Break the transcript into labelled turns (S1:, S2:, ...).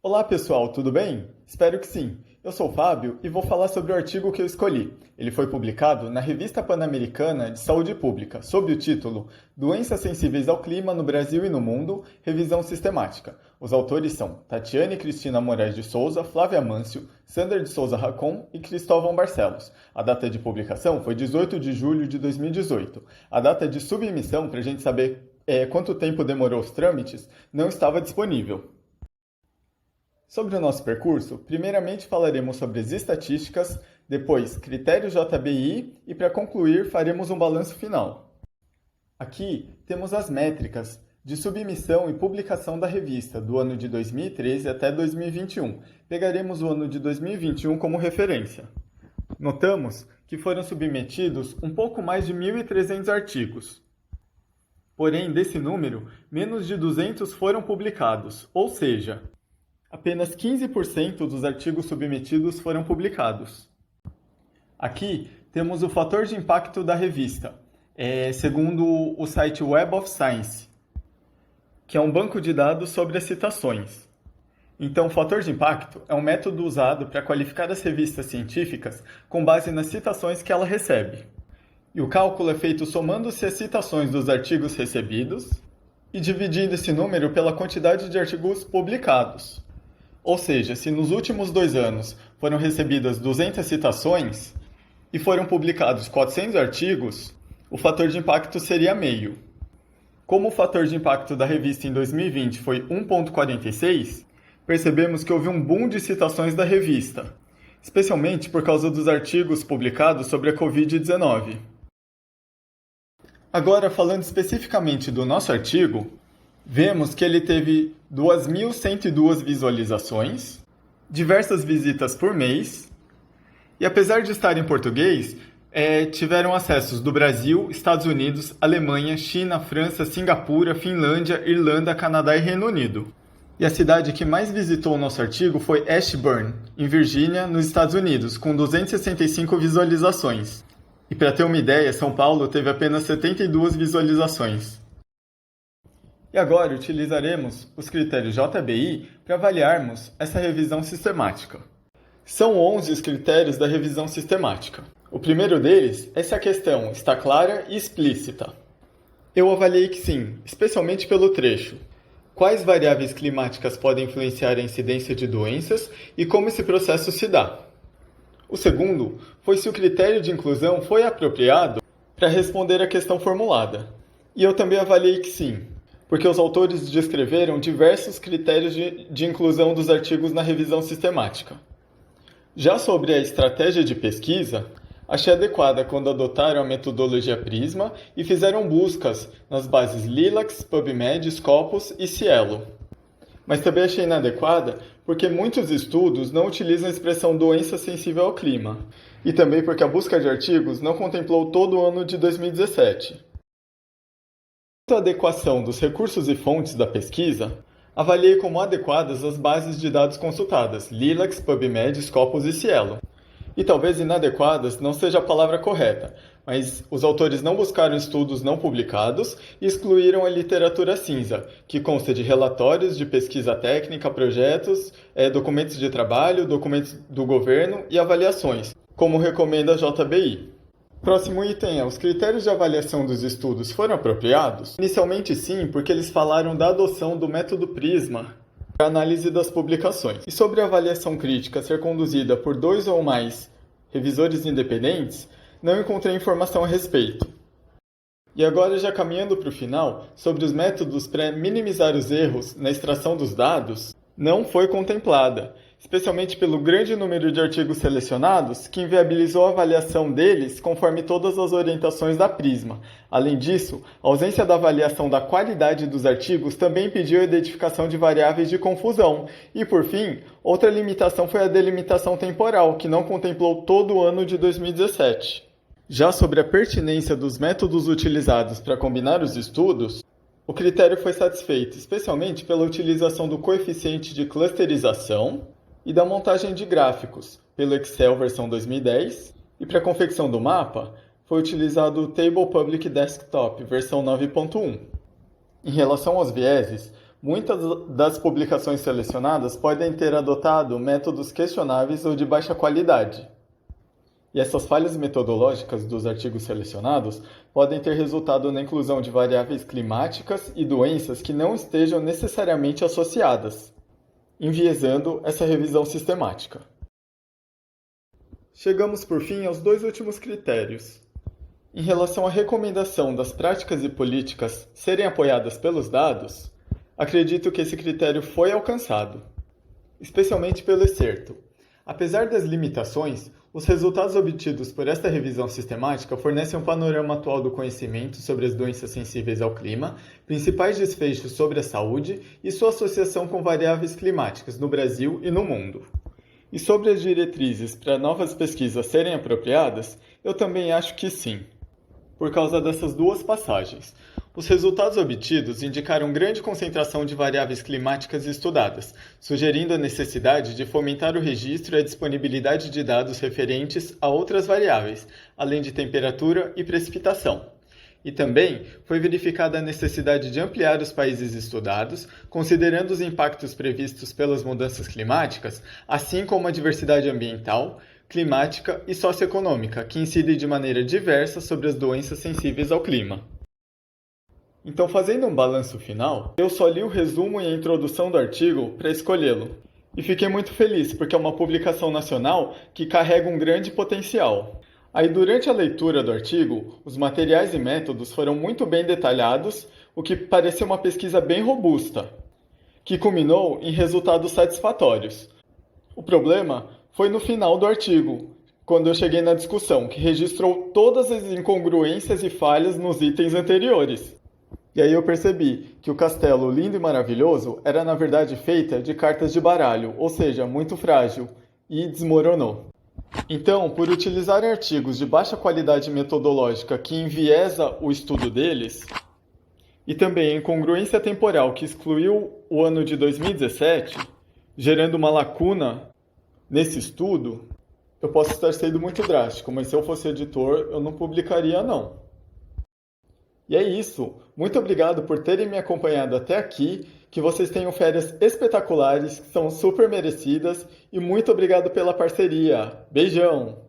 S1: Olá pessoal, tudo bem? Espero que sim. Eu sou o Fábio e vou falar sobre o artigo que eu escolhi. Ele foi publicado na Revista Pan-Americana de Saúde Pública, sob o título Doenças sensíveis ao clima no Brasil e no mundo, revisão sistemática. Os autores são Tatiane Cristina Moraes de Souza, Flávia Mâncio, Sandra de Souza Racon e Cristóvão Barcelos. A data de publicação foi 18 de julho de 2018. A data de submissão, para a gente saber quanto tempo demorou os trâmites, não estava disponível. Sobre o nosso percurso, primeiramente falaremos sobre as estatísticas, depois critérios JBI e, para concluir, faremos um balanço final. Aqui temos as métricas de submissão e publicação da revista do ano de 2013 até 2021. Pegaremos o ano de 2021 como referência. Notamos que foram submetidos um pouco mais de 1.300 artigos. Porém, desse número, menos de 200 foram publicados, ou seja, apenas 15% dos artigos submetidos foram publicados. Aqui temos o fator de impacto da revista, segundo o site Web of Science, que é um banco de dados sobre as citações. Então, o fator de impacto é um método usado para qualificar as revistas científicas com base nas citações que ela recebe. E o cálculo é feito somando-se as citações dos artigos recebidos e dividindo esse número pela quantidade de artigos publicados. Ou seja, se nos últimos 2 anos foram recebidas 200 citações e foram publicados 400 artigos, o fator de impacto seria meio. Como o fator de impacto da revista em 2020 foi 1,46, percebemos que houve um boom de citações da revista, especialmente por causa dos artigos publicados sobre a Covid-19. Agora, falando especificamente do nosso artigo, vemos que ele teve 2.102 visualizações, diversas visitas por mês, e apesar de estar em português, tiveram acessos do Brasil, Estados Unidos, Alemanha, China, França, Singapura, Finlândia, Irlanda, Canadá e Reino Unido. E a cidade que mais visitou o nosso artigo foi Ashburn, em Virgínia, nos Estados Unidos, com 265 visualizações. E para ter uma ideia, São Paulo teve apenas 72 visualizações. E agora utilizaremos os critérios JBI para avaliarmos essa revisão sistemática. São 11 os critérios da revisão sistemática. O primeiro deles é se a questão está clara e explícita. Eu avaliei que sim, especialmente pelo trecho. Quais variáveis climáticas podem influenciar a incidência de doenças e como esse processo se dá? O segundo foi se o critério de inclusão foi apropriado para responder à questão formulada. E eu também avaliei que sim, porque os autores descreveram diversos critérios de inclusão dos artigos na revisão sistemática. Já sobre a estratégia de pesquisa, achei adequada quando adotaram a metodologia Prisma e fizeram buscas nas bases Lilacs, PubMed, Scopus e Cielo. Mas também achei inadequada porque muitos estudos não utilizam a expressão doença sensível ao clima, e também porque a busca de artigos não contemplou todo o ano de 2017. Quanto à adequação dos recursos e fontes da pesquisa, avaliei como adequadas as bases de dados consultadas, Lilacs, PubMed, Scopus e Cielo. E talvez inadequadas não seja a palavra correta, mas os autores não buscaram estudos não publicados e excluíram a literatura cinza, que consta de relatórios de pesquisa técnica, projetos, documentos de trabalho, documentos do governo e avaliações, como recomenda a JBI. Próximo item é: os critérios de avaliação dos estudos foram apropriados? Inicialmente sim, porque eles falaram da adoção do método Prisma para análise das publicações. E sobre a avaliação crítica ser conduzida por 2 ou mais revisores independentes, não encontrei informação a respeito. E agora, já caminhando para o final, sobre os métodos para minimizar os erros na extração dos dados, não foi contemplada, especialmente pelo grande número de artigos selecionados, que inviabilizou a avaliação deles conforme todas as orientações da Prisma. Além disso, a ausência da avaliação da qualidade dos artigos também impediu a identificação de variáveis de confusão. E, por fim, outra limitação foi a delimitação temporal, que não contemplou todo o ano de 2017. Já sobre a pertinência dos métodos utilizados para combinar os estudos, o critério foi satisfeito, especialmente pela utilização do coeficiente de clusterização e da montagem de gráficos, pelo Excel versão 2010, e para a confecção do mapa, foi utilizado o Table Public Desktop versão 9.1. Em relação aos vieses, Muitas das publicações selecionadas podem ter adotado métodos questionáveis ou de baixa qualidade. E essas falhas metodológicas dos artigos selecionados podem ter resultado na inclusão de variáveis climáticas e doenças que não estejam necessariamente associadas, enviesando essa revisão sistemática. Chegamos, por fim, aos dois últimos critérios. Em relação à recomendação das práticas e políticas serem apoiadas pelos dados, acredito que esse critério foi alcançado, especialmente pelo excerto. Apesar das limitações, os resultados obtidos por esta revisão sistemática fornecem um panorama atual do conhecimento sobre as doenças sensíveis ao clima, principais desfechos sobre a saúde e sua associação com variáveis climáticas no Brasil e no mundo. E sobre as diretrizes para novas pesquisas serem apropriadas, eu também acho que sim, por causa dessas duas passagens. Os resultados obtidos indicaram grande concentração de variáveis climáticas estudadas, sugerindo a necessidade de fomentar o registro e a disponibilidade de dados referentes a outras variáveis, além de temperatura e precipitação. E também foi verificada a necessidade de ampliar os países estudados, considerando os impactos previstos pelas mudanças climáticas, assim como a diversidade ambiental, climática e socioeconômica, que incidem de maneira diversa sobre as doenças sensíveis ao clima. Então, fazendo um balanço final, eu só li o resumo e a introdução do artigo para escolhê-lo. E fiquei muito feliz, porque é uma publicação nacional que carrega um grande potencial. Aí, durante a leitura do artigo, os materiais e métodos foram muito bem detalhados, o que pareceu uma pesquisa bem robusta, que culminou em resultados satisfatórios. O problema foi no final do artigo, quando eu cheguei na discussão, que registrou todas as incongruências e falhas nos itens anteriores. E aí eu percebi que o castelo lindo e maravilhoso era na verdade feita de cartas de baralho, ou seja, muito frágil, e desmoronou. Então, por utilizar artigos de baixa qualidade metodológica que enviesa o estudo deles, e também a incongruência temporal que excluiu o ano de 2017, gerando uma lacuna nesse estudo, eu posso estar sendo muito drástico, mas se eu fosse editor, eu não publicaria não. E é isso. Muito obrigado por terem me acompanhado até aqui. Que vocês tenham férias espetaculares, que são super merecidas. E muito obrigado pela parceria. Beijão!